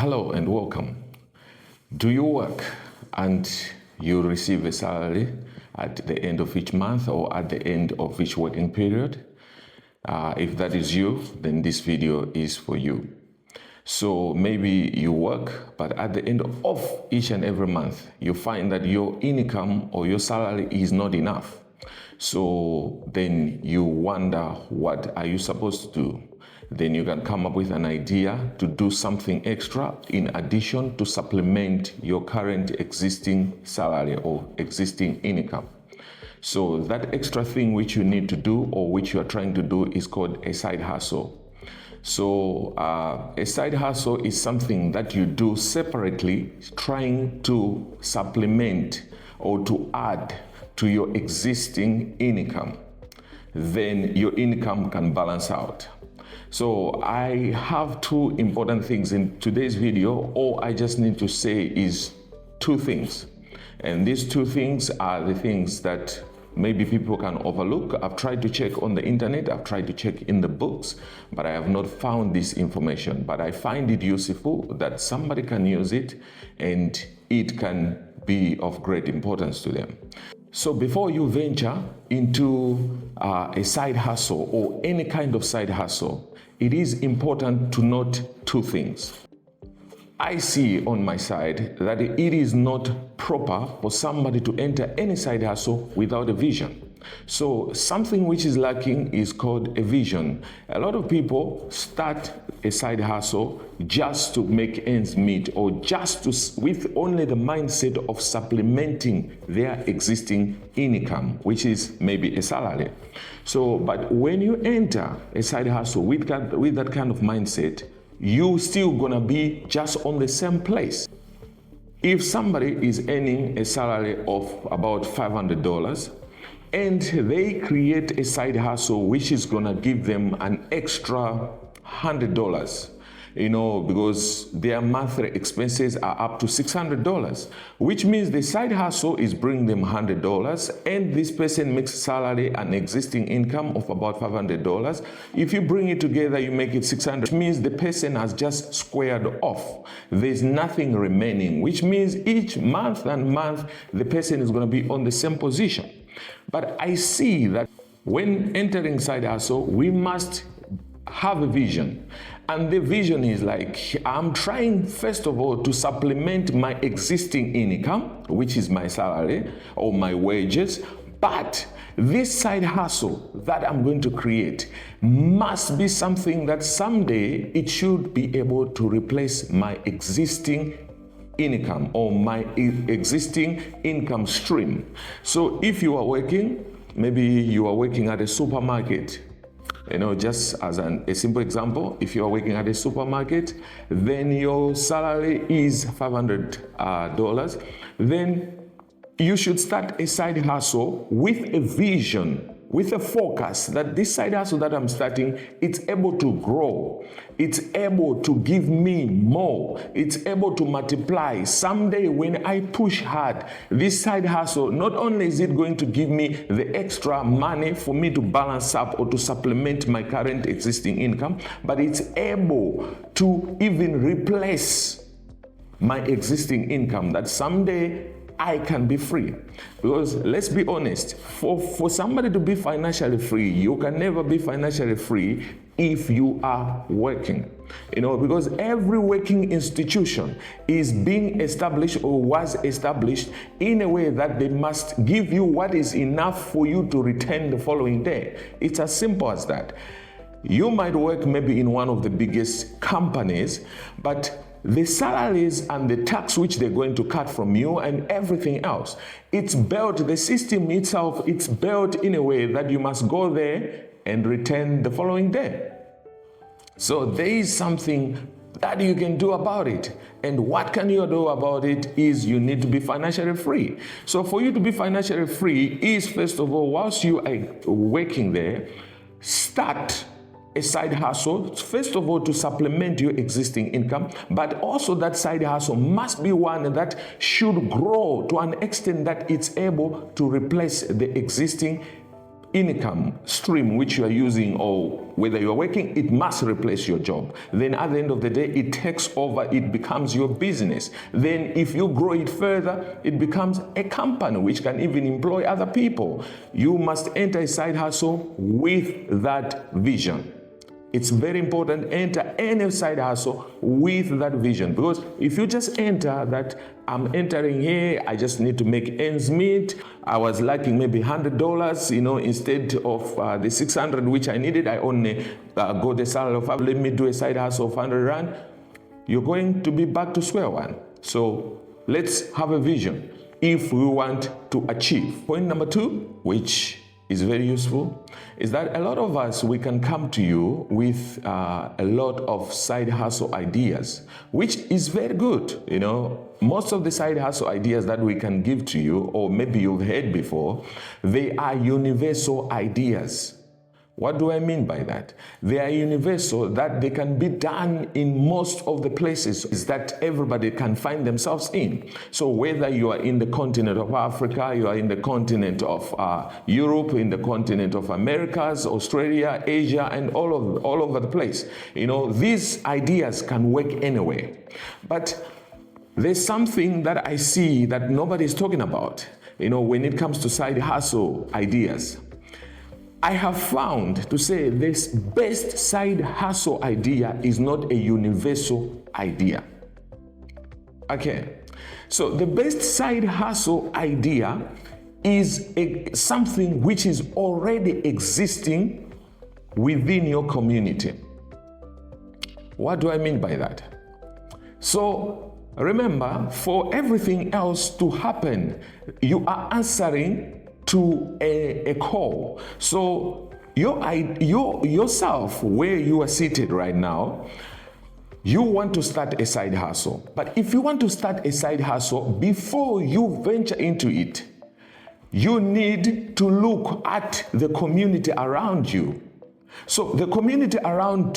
Hello and welcome. Do you work and you receive a salary at the end of each month or at the end of each working period? If that is you, then this video is for you. So maybe you work, but at the end of each and every month, you find that your income or your salary is not enough. So then you wonder, what are you supposed to do? Then you can come up with an idea to do something extra in addition to supplement your current existing salary or existing income. So that extra thing which you need to do or which you are trying to do is called a side hustle. So a side hustle is something that you do separately, trying to supplement or to add to your existing income. Then your income can balance out. So I have two important things in today's video. All I just need to say is two things. And these two things are the things that maybe people can overlook. I've tried to check on the internet, I've tried to check in the books, but I have not found this information. But I find it useful that somebody can use it and it can be of great importance to them. So before you venture into a side hustle or any kind of side hustle, it is important to note two things. I see on my side that it is not proper for somebody to enter any side hustle without a vision. So something which is lacking is called a vision. A lot of people start a side hustle just to make ends meet or just to, with only the mindset of supplementing their existing income, which is maybe a salary. So, but when you enter a side hustle with that kind of mindset, you still gonna be just on the same place. If somebody is earning a salary of about $500 and they create a side hustle which is gonna give them an extra $100, because their monthly expenses are up to $600, which means the side hustle is bringing them $100 and this person makes salary and existing income of about $500. If you bring it together, you make it $600, which means the person has just squared off. There's nothing remaining, which means each month and month, the person is going to be on the same position. But I see that when entering side hustle, we must have a vision. And the vision is like, I'm trying first of all to supplement my existing income, which is my salary or my wages, but this side hustle that I'm going to create must be something that someday it should be able to replace my existing income or my existing income stream. So if you are working, maybe you are working at a supermarket, just as a simple example, if you are working at a supermarket, then your salary is $500, then you should start a side hustle with a vision, with a focus that this side hustle that I'm starting, it's able to grow. It's able to give me more. It's able to multiply. Someday when I push hard, this side hustle, not only is it going to give me the extra money for me to balance up or to supplement my current existing income, but it's able to even replace my existing income, that someday I can be free. Because let's be honest, for somebody to be financially free, you can never be financially free if you are working. Because every working institution is being established or was established in a way that they must give you what is enough for you to return the following day. It's as simple as that. You might work maybe in one of the biggest companies, but the salaries and the tax which they're going to cut from you and everything else, it's built, the system itself, it's built in a way that you must go there and return the following day. So there is something that you can do about it. And what can you do about it is you need to be financially free. So for you to be financially free is, first of all, whilst you are working there, start a side hustle, first of all, to supplement your existing income, but also that side hustle must be one that should grow to an extent that it's able to replace the existing income stream which you are using, or whether you're working, it must replace your job. Then at the end of the day, it takes over, it becomes your business. Then if you grow it further, it becomes a company which can even employ other people. You must enter a side hustle with that vision. It's very important, enter any side hustle with that vision, because if you just enter that, I'm entering here, I just need to make ends meet, I was lacking maybe $100, instead of the 600 which I needed, I only got the salary of, let me do a side hustle of 100 Rand, you're going to be back to square one. So let's have a vision if we want to achieve. Point number 2, which is very useful, is that a lot of us, we can come to you with a lot of side hustle ideas, which is very good. Most of the side hustle ideas that we can give to you, or maybe you've heard before, they are universal ideas. What do I mean by that? They are universal, that they can be done in most of the places that everybody can find themselves in. So whether you are in the continent of Africa, you are in the continent of Europe, in the continent of Americas, Australia, Asia, and all over the place. These ideas can work anywhere. But there's something that I see that nobody is talking about, when it comes to side hustle ideas. I have found to say this best side hustle idea is not a universal idea. Okay, so the best side hustle idea is something which is already existing within your community. What do I mean by that? So remember, for everything else to happen, you are answering to a call. So yourself, where you are seated right now, you want to start a side hustle. But if you want to start a side hustle, before you venture into it, you need to look at the community around you. So the community around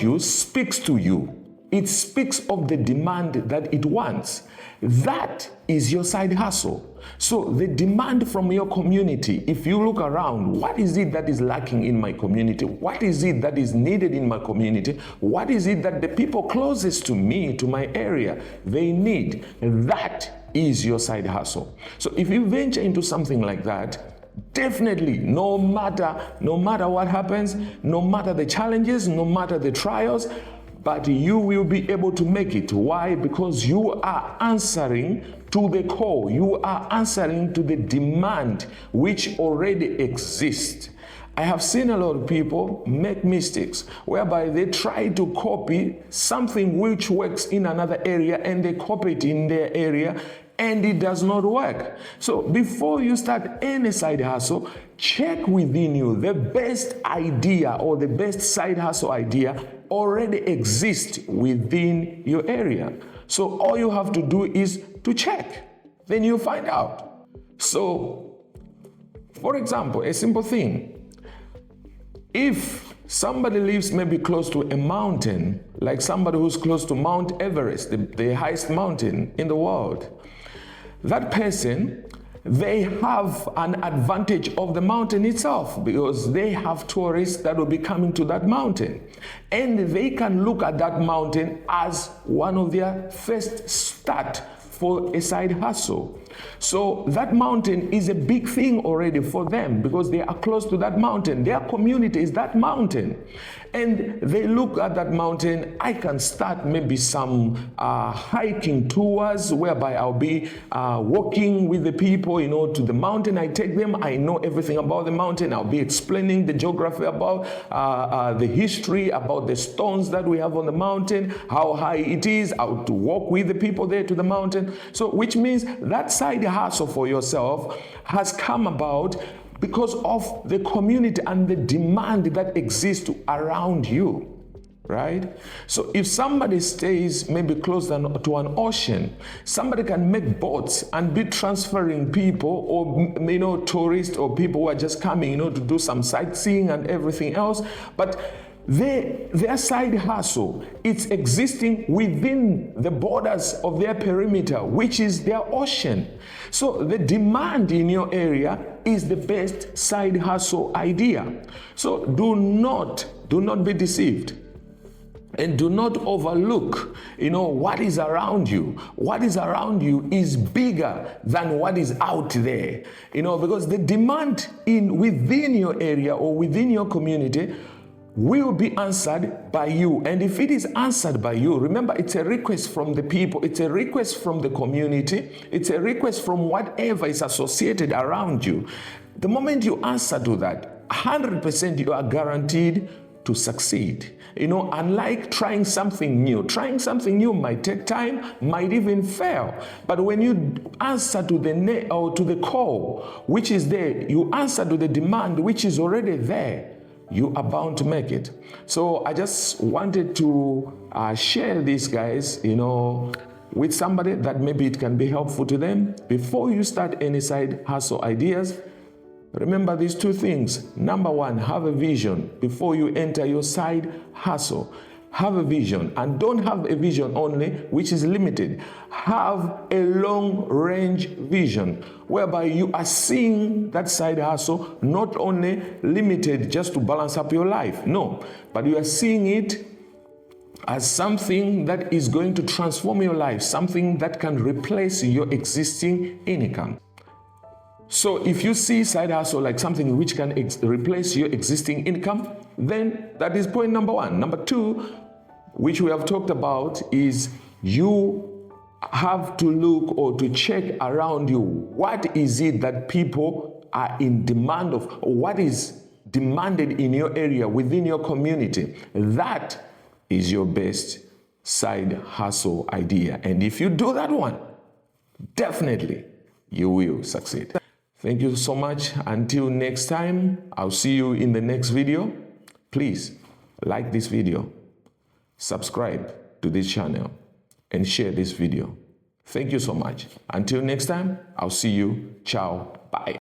you speaks to you. It speaks of the demand that it wants. That is your side hustle. So the demand from your community, if you look around, what is it that is lacking in my community? What is it that is needed in my community? What is it that the people closest to me, to my area, they need? That is your side hustle. So if you venture into something like that, definitely, no matter what happens, no matter the challenges, no matter the trials, but you will be able to make it. Why? Because you are answering to the call. You are answering to the demand which already exists. I have seen a lot of people make mistakes whereby they try to copy something which works in another area and they copy it in their area and it does not work. So before you start any side hustle, check within you. The best idea or the best side hustle idea already exists within your area. So all you have to do is to check. Then you find out. So, for example, a simple thing. If somebody lives maybe close to a mountain, like somebody who's close to Mount Everest, the highest mountain in the world, that person, they have an advantage of the mountain itself because they have tourists that will be coming to that mountain. And they can look at that mountain as one of their first start for a side hustle. So that mountain is a big thing already for them because they are close to that mountain. Their community is that mountain. And they look at that mountain. I can start maybe some hiking tours whereby I'll be walking with the people, to the mountain. I take them. I know everything about the mountain. I'll be explaining the geography about the history, about the stones that we have on the mountain, how high it is, how to walk with the people there to the mountain. So which means that side hustle for yourself has come about because of the community and the demand that exists around you, right? So if somebody stays maybe close to an ocean, somebody can make boats and be transferring people or, tourists or people who are just coming, to do some sightseeing and everything else. But their side hustle, it's existing within the borders of their perimeter, which is their ocean. So the demand in your area is the best side hustle idea. So do not be deceived. And do not overlook, what is around you. What is around you is bigger than what is out there. Because the demand within your area or within your community will be answered by you. And if it is answered by you, remember, it's a request from the people, it's a request from the community, it's a request from whatever is associated around you. The moment you answer to that, 100% you are guaranteed to succeed. Unlike trying something new might take time, might even fail. But when you answer to the call, which is there, you answer to the demand, which is already there, you are bound to make it. So I just wanted to share this, guys, with somebody that maybe it can be helpful to them. Before you start any side hustle ideas, remember these two things. Number one, have a vision before you enter your side hustle. Have a vision, and don't have a vision only, which is limited. Have a long-range vision whereby you are seeing that side hustle not only limited just to balance up your life, no, but you are seeing it as something that is going to transform your life, something that can replace your existing income. So if you see side hustle like something which can replace your existing income, then that is point number one. Number two, which we have talked about, is you have to look or to check around you. What is it that people are in demand of? Or what is demanded in your area, within your community? That is your best side hustle idea. And if you do that one, definitely you will succeed. Thank you so much. Until next time, I'll see you in the next video. Please like this video, subscribe to this channel, and share this video. Thank you so much. Until next time, I'll see you. Ciao. Bye.